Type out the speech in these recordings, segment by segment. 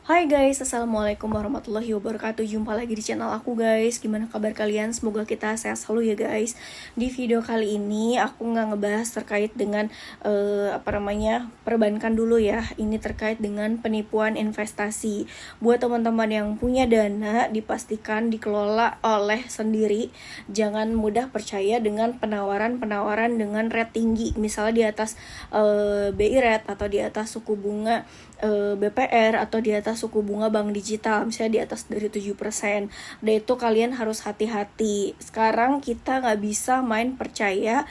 Hai guys, assalamualaikum warahmatullahi wabarakatuh. Jumpa lagi di channel aku guys. Gimana kabar kalian? Semoga kita sehat selalu ya guys. Di video kali ini aku nggak ngebahas terkait dengan perbankan dulu ya. Ini terkait dengan penipuan investasi. Buat teman-teman yang punya dana, dipastikan dikelola oleh sendiri. Jangan mudah percaya dengan penawaran-penawaran dengan rate tinggi. Misalnya di atas BI rate atau di atas suku bunga BPR atau di atas suku bunga bank digital, misalnya di atas dari 7%. Dan itu kalian harus hati-hati. Sekarang kita nggak bisa main percaya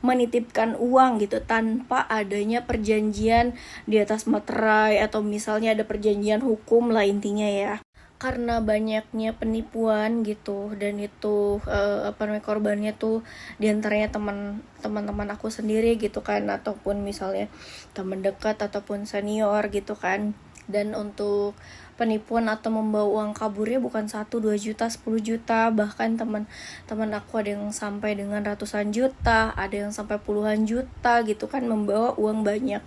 menitipkan uang gitu tanpa adanya perjanjian di atas materai, atau misalnya ada perjanjian hukum lah intinya ya. Karena banyaknya penipuan gitu, dan itu korbannya tuh diantaranya teman-teman aku sendiri gitu kan, ataupun misalnya teman dekat ataupun senior gitu kan. Dan untuk penipuan atau membawa uang kaburnya bukan 1-2 juta, 10 juta, bahkan teman-teman aku ada yang sampai dengan ratusan juta, ada yang sampai puluhan juta gitu kan, membawa uang banyak.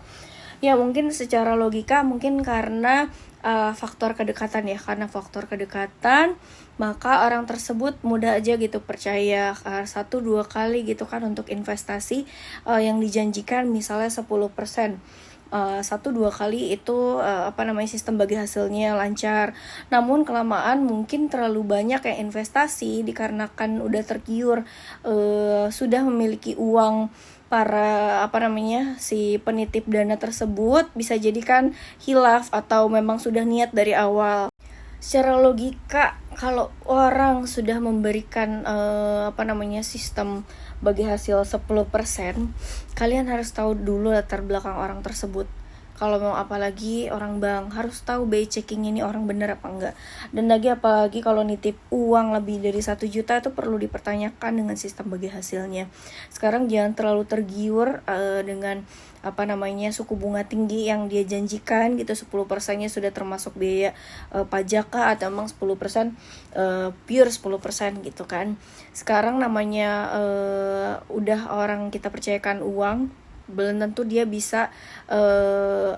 Ya mungkin secara logika mungkin karena faktor kedekatan ya, karena faktor kedekatan maka orang tersebut mudah aja gitu percaya 1-2 kali gitu kan untuk investasi yang dijanjikan misalnya 10%. 1-2 kali itu sistem bagi hasilnya lancar. Namun kelamaan mungkin terlalu banyak yang investasi dikarenakan udah tergiur, sudah memiliki uang para si penitip dana tersebut, bisa jadi kan hilaf atau memang sudah niat dari awal. Secara logika, kalau orang sudah memberikan sistem bagi hasil 10%, kalian harus tahu dulu latar belakang orang tersebut. Kalau mau apalagi orang bank, harus tahu BI checking ini orang bener apa enggak. Dan lagi apalagi kalau nitip uang lebih dari 1 juta itu perlu dipertanyakan dengan sistem bagi hasilnya. Sekarang jangan terlalu tergiur dengan suku bunga tinggi yang dia janjikan gitu. 10%-nya sudah termasuk biaya pajak kah, atau emang 10% pure 10% gitu kan. Sekarang namanya udah orang kita percayakan uang, belum tentu dia bisa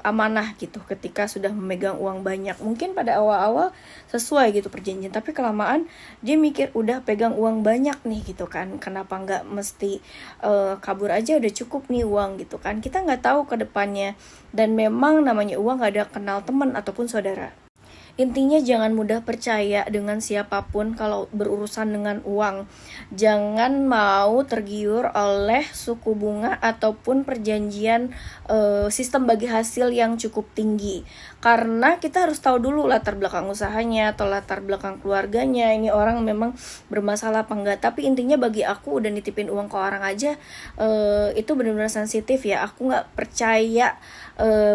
amanah gitu ketika sudah memegang uang banyak. Mungkin pada awal-awal sesuai gitu perjanjian, tapi kelamaan dia mikir udah pegang uang banyak nih gitu kan, kenapa nggak mesti kabur aja, udah cukup nih uang gitu kan. Kita nggak tahu ke depannya, dan memang namanya uang nggak ada kenal teman ataupun saudara. Intinya jangan mudah percaya dengan siapapun kalau berurusan dengan uang. Jangan mau tergiur oleh suku bunga ataupun perjanjian sistem bagi hasil yang cukup tinggi. Karena kita harus tahu dulu latar belakang usahanya atau latar belakang keluarganya. Ini orang memang bermasalah apa enggak. Tapi intinya bagi aku, udah nitipin uang ke orang aja itu benar-benar sensitif ya. Aku nggak percaya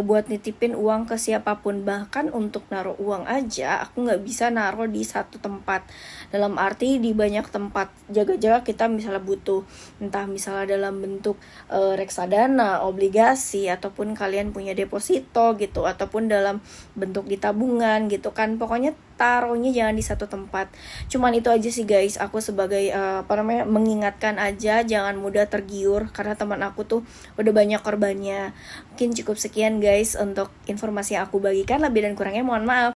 buat nitipin uang ke siapapun. Bahkan untuk naruh uang aja aku nggak bisa naruh di satu tempat, dalam arti di banyak tempat. Jaga-jaga kita misalnya butuh, entah misalnya dalam bentuk reksadana, obligasi, ataupun kalian punya deposito gitu, ataupun dalam bentuk di tabungan gitu kan. Pokoknya taruhnya jangan di satu tempat. Cuman itu aja sih guys, aku sebagai mengingatkan aja, jangan mudah tergiur karena teman aku tuh udah banyak korbannya. Mungkin cukup sekian guys untuk informasi yang aku bagikan, lebih dan kurangnya mohon maaf.